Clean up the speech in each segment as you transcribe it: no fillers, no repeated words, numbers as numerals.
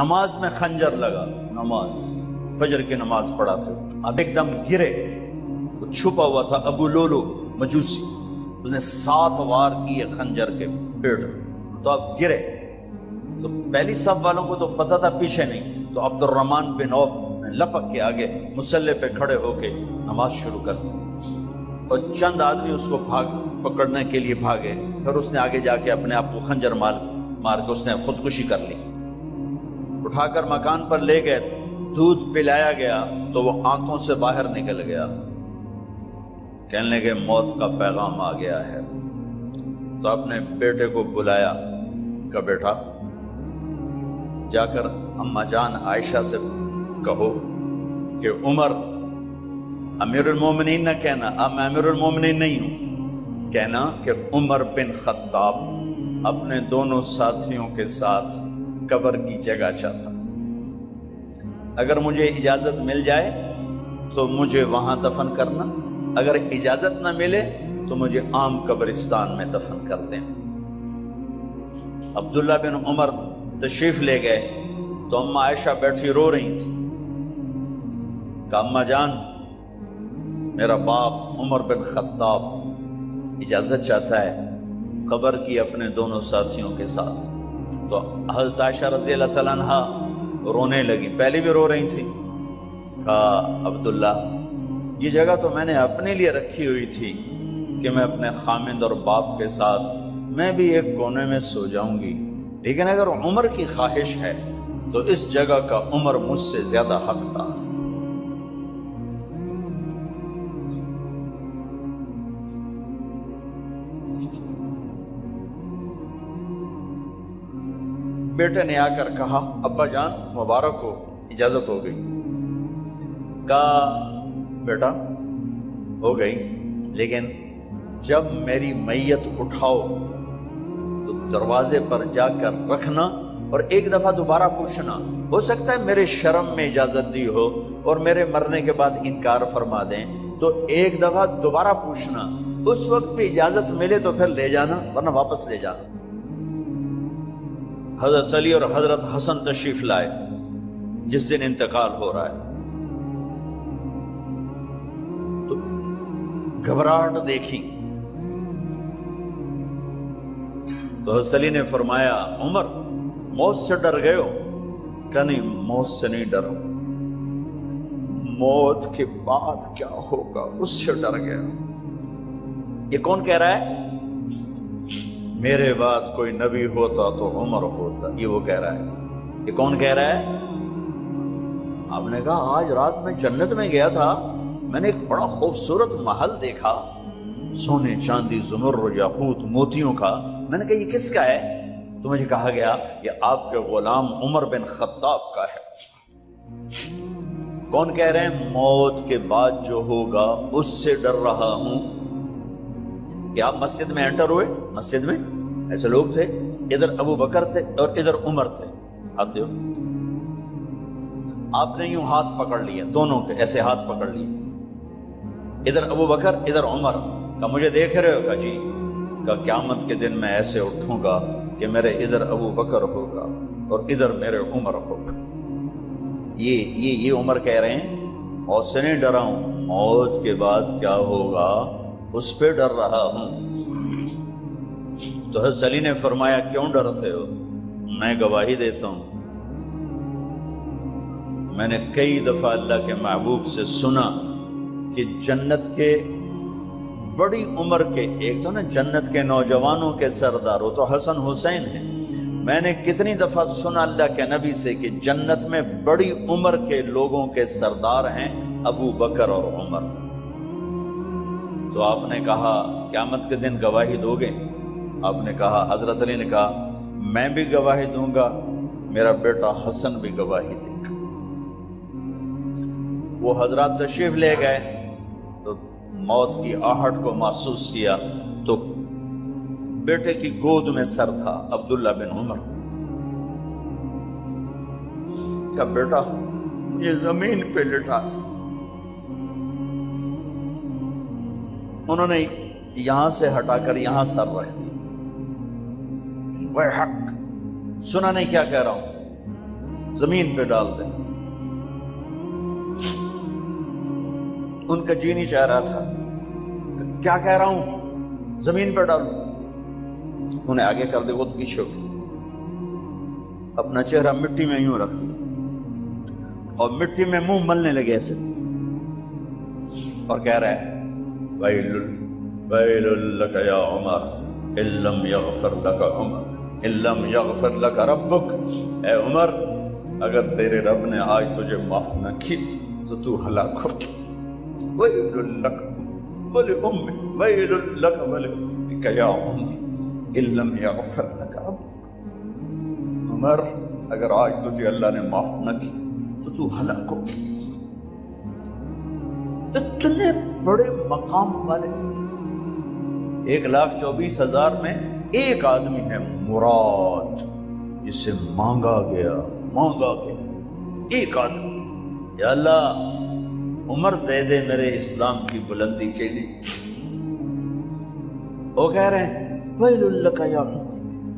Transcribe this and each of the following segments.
نماز میں خنجر لگا، نماز فجر کی نماز پڑھاتے، اب ایک دم گرے، وہ چھپا ہوا تھا ابو لولو مجوسی، اس نے 7 وار کیے خنجر کے پیڑ، تو اب گرے، تو پہلی صف والوں کو تو پتہ تھا پیچھے نہیں، تو عبد الرحمن بن عوف لپک کے آگے مصلی پہ کھڑے ہو کے نماز شروع کر دی، اور چند آدمی اس کو پکڑنے کے لیے بھاگے، پھر اس نے آگے جا کے اپنے آپ کو خنجر مار کے اس نے خودکشی کر لی، اٹھا کر مکان پر لے گئے، دودھ پلایا گیا تو وہ آنتوں سے باہر نکل گیا، کہنے لگے موت کا پیغام آ گیا ہے، تو اپنے بیٹے کو بلایا کہ بیٹا جا کر اماں جان عائشہ سے کہو کہ عمر امیر المومنین نہ کہنا، اب میں امیر المومنین نہیں ہوں، کہنا کہ عمر بن خطاب اپنے دونوں ساتھیوں کے ساتھ قبر کی جگہ چاہتا، اگر مجھے اجازت مل جائے تو مجھے وہاں دفن کرنا، اگر اجازت نہ ملے تو مجھے عام قبرستان میں دفن کر دیں۔ عبداللہ بن عمر تشریف لے گئے تو اماں عائشہ بیٹھی رو رہی تھی کہ اماں جان میرا باپ عمر بن خطاب اجازت چاہتا ہے قبر کی اپنے دونوں ساتھیوں کے ساتھ، تو حضرت عائشہ رضی اللہ تعالیٰ عنہ رونے لگی، پہلے بھی رو رہی تھی، کہا عبداللہ یہ جگہ تو میں نے اپنے لیے رکھی ہوئی تھی کہ میں اپنے خامند اور باپ کے ساتھ میں بھی ایک کونے میں سو جاؤں گی، لیکن اگر عمر کی خواہش ہے تو اس جگہ کا عمر مجھ سے زیادہ حقدار۔ بیٹے نے آ کر کہا ابا جان مبارک ہو، اجازت ہو گئی، کہا بیٹا ہو گئی، لیکن جب میری میت اٹھاؤ تو دروازے پر جا کر رکھنا اور ایک دفعہ دوبارہ پوچھنا، ہو سکتا ہے میرے شرم میں اجازت دی ہو اور میرے مرنے کے بعد انکار فرما دیں، تو ایک دفعہ دوبارہ پوچھنا، اس وقت بھی اجازت ملے تو پھر لے جانا ورنہ واپس لے جانا۔ حضرت علی اور حضرت حسن تشریف لائے جس دن انتقال ہو رہا ہے، تو گھبراہٹ دیکھی تو حضرت علی نے فرمایا عمر موت سے ڈر گئے ہو؟ کہ نہیں موت سے نہیں ڈرا، موت کے بعد کیا ہوگا اس سے ڈر گیا۔ یہ کون کہہ رہا ہے؟ میرے بعد کوئی نبی ہوتا تو عمر ہوتا، یہ وہ کہہ رہا ہے۔ یہ کون کہہ رہا ہے؟ آپ نے کہا آج رات میں جنت میں گیا تھا، میں نے ایک بڑا خوبصورت محل دیکھا، سونے چاندی زمرد یاقوت موتیوں کا، میں نے کہا یہ کس کا ہے؟ تو مجھے کہا گیا یہ آپ کے غلام عمر بن خطاب کا ہے۔ کون کہہ رہے ہیں؟ موت کے بعد جو ہوگا اس سے ڈر رہا ہوں۔ کہ آپ مسجد میں انٹر ہوئے، مسجد میں ایسے لوگ تھے، ادھر ابو بکر تھے اور ادھر عمر تھے، آپ دیو آپ نے یوں ہاتھ پکڑ لیے، دونوں کے ایسے ہاتھ پکڑ لیے، ادھر ابو بکر ادھر عمر، کہ مجھے دیکھ رہے ہو؟ کہ جی، کہ قیامت کے دن میں ایسے اٹھوں گا کہ میرے ادھر ابو بکر ہوگا اور ادھر میرے عمر ہوگا۔ یہ عمر کہہ رہے ہیں موت سے نہیں ڈرا ہوں، موت کے بعد کیا ہوگا اس پہ ڈر رہا ہوں۔ تو حضرت علی نے فرمایا کیوں ڈرتے ہو؟ میں گواہی دیتا ہوں، میں نے کئی دفعہ اللہ کے محبوب سے سنا کہ جنت کے بڑی عمر کے، ایک تو نا جنت کے نوجوانوں کے سردار وہ تو حسن حسین ہیں، میں نے کتنی دفعہ سنا اللہ کے نبی سے کہ جنت میں بڑی عمر کے لوگوں کے سردار ہیں ابو بکر اور عمر۔ تو آپ نے کہا قیامت کے دن گواہی دو گے؟ آپ نے کہا، حضرت علی نے کہا میں بھی گواہی دوں گا، میرا بیٹا حسن بھی گواہی دے گا۔ وہ حضرات تشریف لے گئے تو موت کی آہٹ کو محسوس کیا تو بیٹے کی گود میں سر تھا عبداللہ بن عمر کا، بیٹا یہ زمین پہ لٹا، انہوں نے یہاں سے ہٹا کر یہاں سر رکھ دیا۔ وہ حق سنا نہیں کیا کہہ رہا ہوں، زمین پہ ڈال دیں۔ ان کا جی نہیں چاہ رہا تھا، کیا کہہ رہا ہوں، زمین پہ ڈالو۔ انہیں آگے کر دے، وہ پیچھے اٹھ، اپنا چہرہ مٹی میں یوں رکھ اور مٹی میں منہ ملنے لگے ایسے، اور کہہ رہا ہے ویل ویل لک یا عمر ان لم یغفر لک عمر ان لم یغفر لک ربک، اے عمر اگر تیرے رب نے آج تجھے معاف نہ کی تو تو ہلاک ہو۔ ویل لک ولأمک ویل لک ولأمک یا عمر ان لم یغفر لک ربک، عمر اگر آج تجھے اللہ نے معاف نہ کی تو تو ہلاک ہو۔ اتنے بڑے مقام والے 1,24,000 میں ایک آدمی ہے مراد، جسے مانگا گیا ایک آدمی، یا اللہ عمر دے دے میرے اسلام کی بلندی کے لیے۔ وہ کہہ رہے ہیں ویل لک یا عمر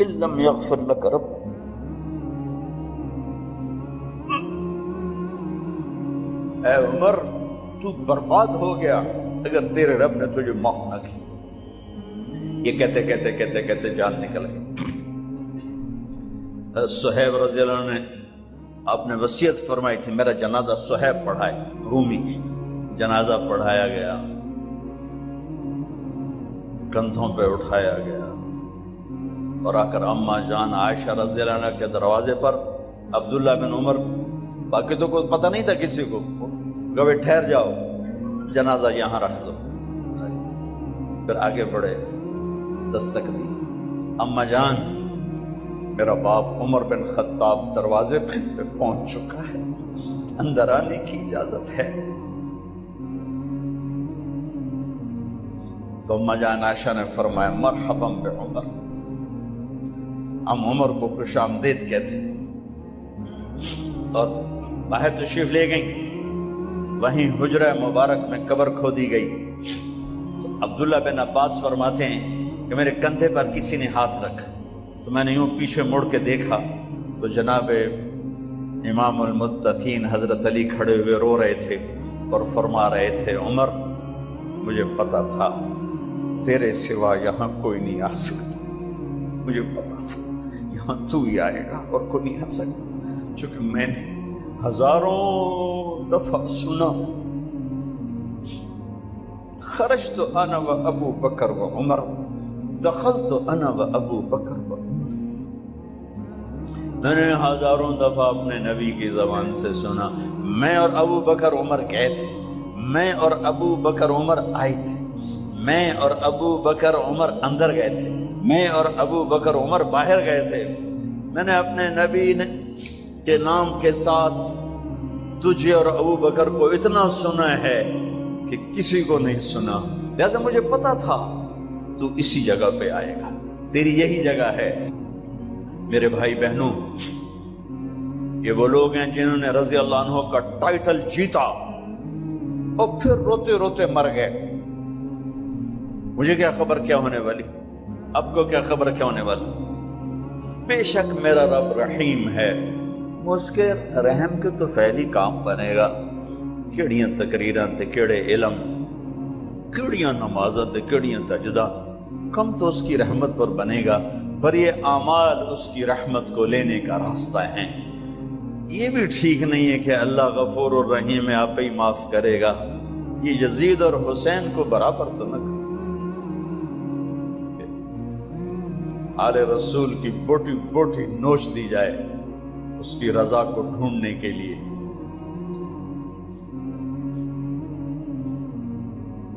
ان لم یغفر لک رب، اے عمر تو برباد ہو گیا اگر تیرے رب نے تجھے معاف نہ کی۔ یہ کہتے کہتے کہتے کہتے جان نکل گئی۔ صہیب رضی اللہ عنہ نے آپ نے وصیت فرمائی تھی میرا جنازہ صہیب پڑھائے، رومی جنازہ پڑھایا گیا، کندھوں پہ اٹھایا گیا، اور آ کر اماں جان عائشہ رضی اللہ عنہ کے دروازے پر عبداللہ بن عمر، باقی تو کوئی پتہ نہیں تھا کسی کو، گوے ٹھہر جاؤ جنازہ یہاں رکھ دو، پھر آگے بڑھے، دستک دی، اماں جان میرا باپ عمر بن خطاب دروازے پہ پہنچ چکا ہے، اندر آنے کی اجازت ہے۔ تو اماں جان عائشہ نے فرمایا مرحبا بعمر، ہم عمر کو خوش آمدید کہتے، اور باہر تشریف لے گئیں۔ وہیں حجرہ مبارک میں قبر کھودی گئی تو عبداللہ بن عباس فرماتے ہیں کہ میرے کندھے پر کسی نے ہاتھ رکھا تو میں نے یوں پیچھے مڑ کے دیکھا تو جناب امام المتقین حضرت علی کھڑے ہوئے رو رہے تھے اور فرما رہے تھے عمر مجھے پتا تھا تیرے سوا یہاں کوئی نہیں آ سکتا، مجھے پتا تھا یہاں تو ہی آئے گا اور کوئی نہیں آ سکتا، چونکہ میں نے ہزاروں دفعہ سنا خرجت انا و ابو بکر و عمر دخلت انا و ابو بکر و عمر، میں نے ہزاروں دفعہ اپنے نبی کی زبان سے سنا میں اور ابو بکر عمر گئے تھے، میں اور ابو بکر عمر آئے تھے، میں اور ابو بکر عمر اندر گئے تھے، میں اور ابو بکر عمر باہر گئے تھے، میں نے اپنے نبی کے نام کے ساتھ تجھے اور ابو بکر کو اتنا سنا ہے کہ کسی کو نہیں سنا، لہذا مجھے پتا تھا تو اسی جگہ پہ آئے گا، تیری یہی جگہ ہے۔ میرے بھائی بہنوں، یہ وہ لوگ ہیں جنہوں نے رضی اللہ عنہ کا ٹائٹل جیتا اور پھر روتے روتے مر گئے۔ مجھے کیا خبر کیا ہونے والی، اب کو کیا خبر کیا ہونے والی، بے شک میرا رب رحیم ہے، اس کے رحم کے تو فعلی کام بنے گا، کیڑیاں تقریراں تے کیڑے علم، کیڑیاں نمازاں تے کیڑیاں تجدہ، کم تو اس کی رحمت پر بنے گا، پر یہ اعمال اس کی رحمت کو لینے کا راستہ ہیں۔ یہ بھی ٹھیک نہیں ہے کہ اللہ غفور الرحیم ہے آپ ہی معاف کرے گا، یہ یزید اور حسین کو برابر تو نہ آل رسول کی بوٹی بوٹی نوچ دی جائے اس کی رضا کو ڈھونڈنے کے لیے۔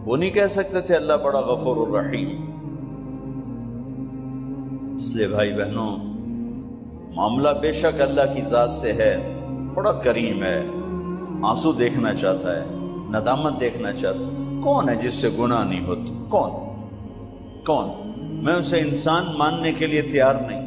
وہ نہیں کہہ سکتے تھے اللہ بڑا غفور الرحیم۔ اس لیے بھائی بہنوں، معاملہ بے شک اللہ کی ذات سے ہے، بڑا کریم ہے، آنسو دیکھنا چاہتا ہے، ندامت دیکھنا چاہتا ہے۔ کون ہے جس سے گناہ نہیں ہوتا؟ کون؟ میں اسے انسان ماننے کے لیے تیار نہیں،